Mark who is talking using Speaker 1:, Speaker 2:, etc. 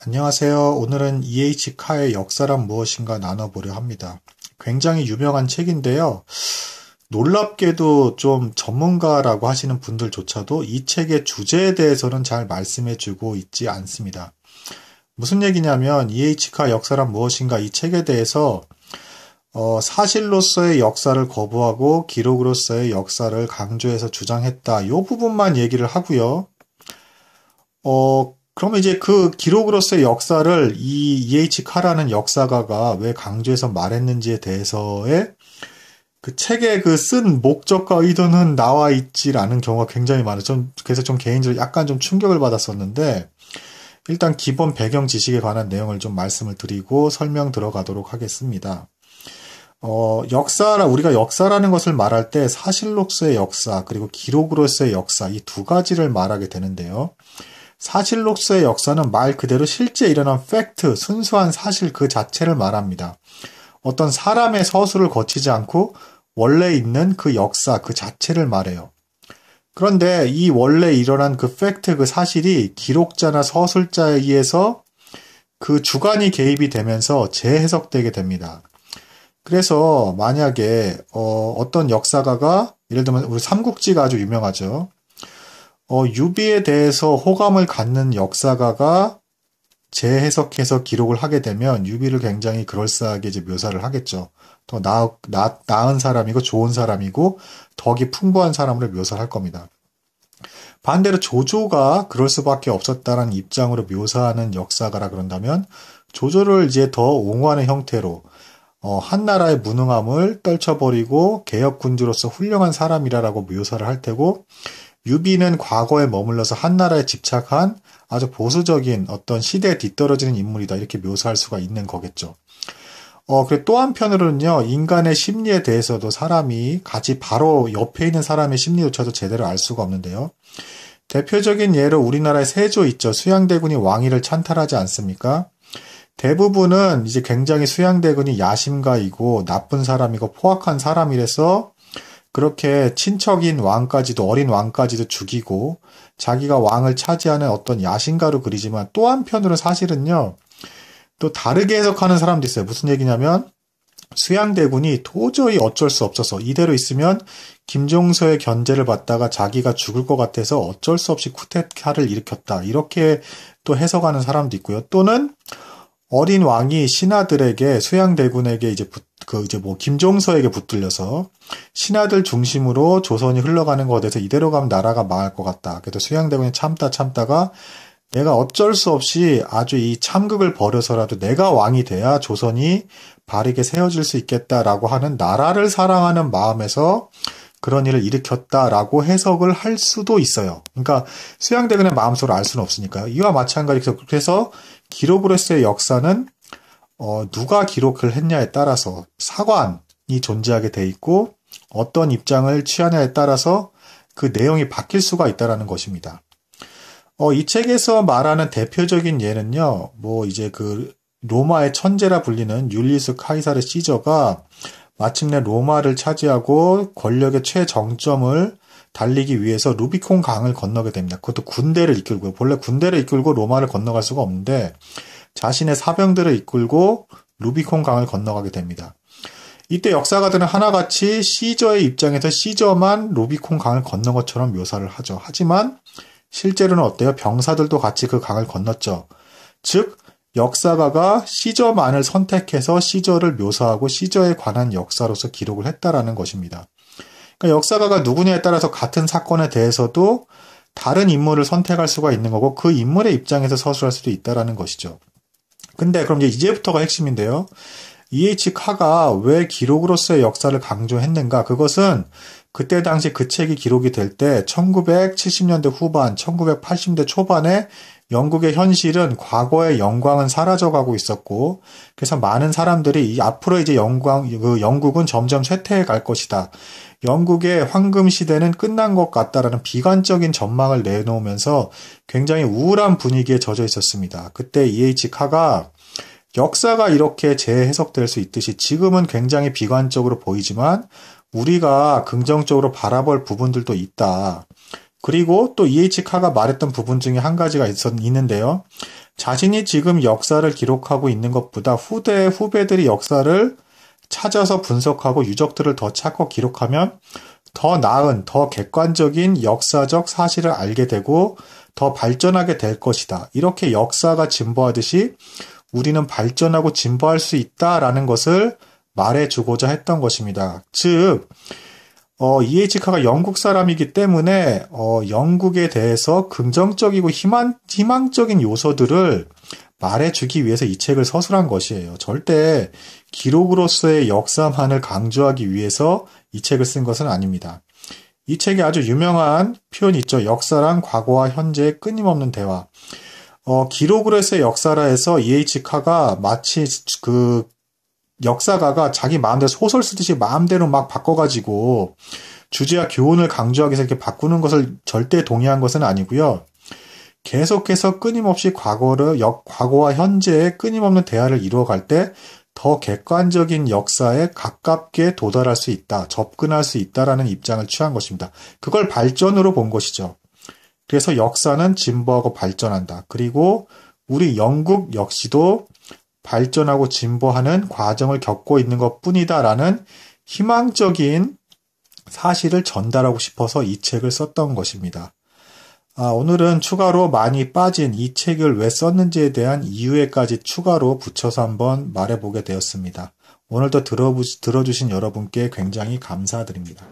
Speaker 1: 안녕하세요. 오늘은 E.H. 카의 역사란 무엇인가 나눠보려 합니다. 굉장히 유명한 책인데요. 놀랍게도 좀 전문가라고 하시는 분들조차도 이 책의 주제에 대해서는 잘 말씀해주고 있지 않습니다. 무슨 얘기냐면 E.H. 카 역사란 무엇인가 이 책에 대해서 사실로서의 역사를 거부하고 기록으로서의 역사를 강조해서 주장했다. 이 부분만 얘기를 하고요. 그러면 이제 그 기록으로서의 역사를 이 E.H. 카라는 역사가가 왜 강조해서 말했는지에 대해서의 그 책의 그 쓴 목적과 의도는 나와 있질 않은 경우가 굉장히 많아요. 그래서 좀 개인적으로 약간 좀 충격을 받았었는데, 일단 기본 배경 지식에 관한 내용을 좀 말씀을 드리고 설명 들어가도록 하겠습니다. 우리가 역사라는 것을 말할 때 사실로서의 역사, 그리고 기록으로서의 역사, 이 두 가지를 말하게 되는데요. 사실로서의 역사는 말 그대로 실제 일어난 팩트, 순수한 사실 그 자체를 말합니다. 어떤 사람의 서술을 거치지 않고 원래 있는 그 역사, 그 자체를 말해요. 그런데 이 원래 일어난 그 팩트, 그 사실이 기록자나 서술자에 의해서 그 주관이 개입이 되면서 재해석되게 됩니다. 그래서 만약에 어떤 역사가가 예를 들면 우리 삼국지가 아주 유명하죠. 유비에 대해서 호감을 갖는 역사가가 재해석해서 기록을 하게 되면 유비를 굉장히 그럴싸하게 이제 묘사를 하겠죠. 더 나은 사람이고 좋은 사람이고 덕이 풍부한 사람으로 묘사를 할 겁니다. 반대로 조조가 그럴 수밖에 없었다는 입장으로 묘사하는 역사가라 그런다면 조조를 이제 더 옹호하는 형태로 한나라의 무능함을 떨쳐버리고 개혁군주로서 훌륭한 사람이라고 묘사를 할 테고, 유비는 과거에 머물러서 한나라에 집착한 아주 보수적인 어떤 시대에 뒤떨어지는 인물이다, 이렇게 묘사할 수가 있는 거겠죠. 그리고 또 한편으로는요, 인간의 심리에 대해서도 사람이 같이 바로 옆에 있는 사람의 심리조차도 제대로 알 수가 없는데요. 대표적인 예로 우리나라의 세조 있죠. 수양대군이 왕위를 찬탈하지 않습니까? 대부분은 이제 굉장히 수양대군이 야심가이고 나쁜 사람이고 포악한 사람이라서 그렇게 친척인 왕까지도, 어린 왕까지도 죽이고 자기가 왕을 차지하는 어떤 야심가로 그리지만, 또 한편으로는 사실은요, 또 다르게 해석하는 사람도 있어요. 무슨 얘기냐면 수양대군이 도저히 어쩔 수 없어서 이대로 있으면 김종서의 견제를 받다가 자기가 죽을 것 같아서 어쩔 수 없이 쿠데타를 일으켰다, 이렇게 또 해석하는 사람도 있고요. 또는 어린 왕이 신하들에게, 수양대군에게 김종서에게 붙들려서 신하들 중심으로 조선이 흘러가는 것에 대해서 이대로 가면 나라가 망할 것 같다. 그래서 수양대군이 참다가 내가 어쩔 수 없이 아주 이 참극을 벌여서라도 내가 왕이 돼야 조선이 바르게 세워질 수 있겠다라고 하는 나라를 사랑하는 마음에서 그런 일을 일으켰다라고 해석을 할 수도 있어요. 그러니까 수양대군의 마음속으로 알 수는 없으니까요. 이와 마찬가지로 그래서 기록으로서의 역사는 누가 기록을 했냐에 따라서 사관이 존재하게 돼 있고, 어떤 입장을 취하냐에 따라서 그 내용이 바뀔 수가 있다라는 것입니다. 이 책에서 말하는 대표적인 예는요, 이제 그 로마의 천재라 불리는 율리우스 카이사르 시저가 마침내 로마를 차지하고 권력의 최정점을 달리기 위해서 루비콘 강을 건너게 됩니다. 그것도 군대를 이끌고요. 본래 군대를 이끌고 로마를 건너갈 수가 없는데 자신의 사병들을 이끌고 루비콘 강을 건너가게 됩니다. 이때 역사가들은 하나같이 시저의 입장에서 시저만 루비콘 강을 건넌 것처럼 묘사를 하죠. 하지만 실제로는 어때요? 병사들도 같이 그 강을 건넜죠. 즉 역사가가 시저만을 선택해서 시저를 묘사하고 시저에 관한 역사로서 기록을 했다라는 것입니다. 그러니까 역사가가 누구냐에 따라서 같은 사건에 대해서도 다른 인물을 선택할 수가 있는 거고, 그 인물의 입장에서 서술할 수도 있다라는 것이죠. 근데 그럼 이제부터가 핵심인데요. E.H. 카가 왜 기록으로서의 역사를 강조했는가? 그것은 그때 당시 그 책이 기록이 될 때 1970년대 후반, 1980년대 초반에 영국의 현실은 과거의 영광은 사라져가고 있었고, 그래서 많은 사람들이 앞으로 이제 영국은 점점 쇠퇴해 갈 것이다. 영국의 황금 시대는 끝난 것 같다라는 비관적인 전망을 내놓으면서 굉장히 우울한 분위기에 젖어 있었습니다. 그때 E.H. 카가 역사가 이렇게 재해석될 수 있듯이 지금은 굉장히 비관적으로 보이지만 우리가 긍정적으로 바라볼 부분들도 있다. 그리고 또 E.H. 카가 말했던 부분 중에 한 가지가 있는데요. 자신이 지금 역사를 기록하고 있는 것보다 후대의 후배들이 역사를 찾아서 분석하고 유적들을 더 찾고 기록하면 더 나은, 더 객관적인 역사적 사실을 알게 되고 더 발전하게 될 것이다. 이렇게 역사가 진보하듯이 우리는 발전하고 진보할 수 있다라는 것을 말해주고자 했던 것입니다. 즉, E.H. 카가 영국 사람이기 때문에 영국에 대해서 긍정적이고 희망적인 요소들을 말해주기 위해서 이 책을 서술한 것이에요. 절대 기록으로서의 역사만을 강조하기 위해서 이 책을 쓴 것은 아닙니다. 이 책에 아주 유명한 표현이 있죠. 역사란 과거와 현재의 끊임없는 대화. 기록으로서의 역사라 해서 E.H. 카가 마치 그 역사가가 자기 마음대로 소설 쓰듯이 마음대로 막 바꿔가지고 주제와 교훈을 강조하기 위해서 이렇게 바꾸는 것을 절대 동의한 것은 아니고요. 계속해서 끊임없이 과거와 현재의 끊임없는 대화를 이루어갈 때 더 객관적인 역사에 가깝게 도달할 수 있다, 접근할 수 있다라는 입장을 취한 것입니다. 그걸 발전으로 본 것이죠. 그래서 역사는 진보하고 발전한다. 그리고 우리 영국 역시도 발전하고 진보하는 과정을 겪고 있는 것뿐이다라는 희망적인 사실을 전달하고 싶어서 이 책을 썼던 것입니다. 오늘은 추가로 많이 빠진 이 책을 왜 썼는지에 대한 이유에까지 추가로 붙여서 한번 말해보게 되었습니다. 오늘도 들어주신 여러분께 굉장히 감사드립니다.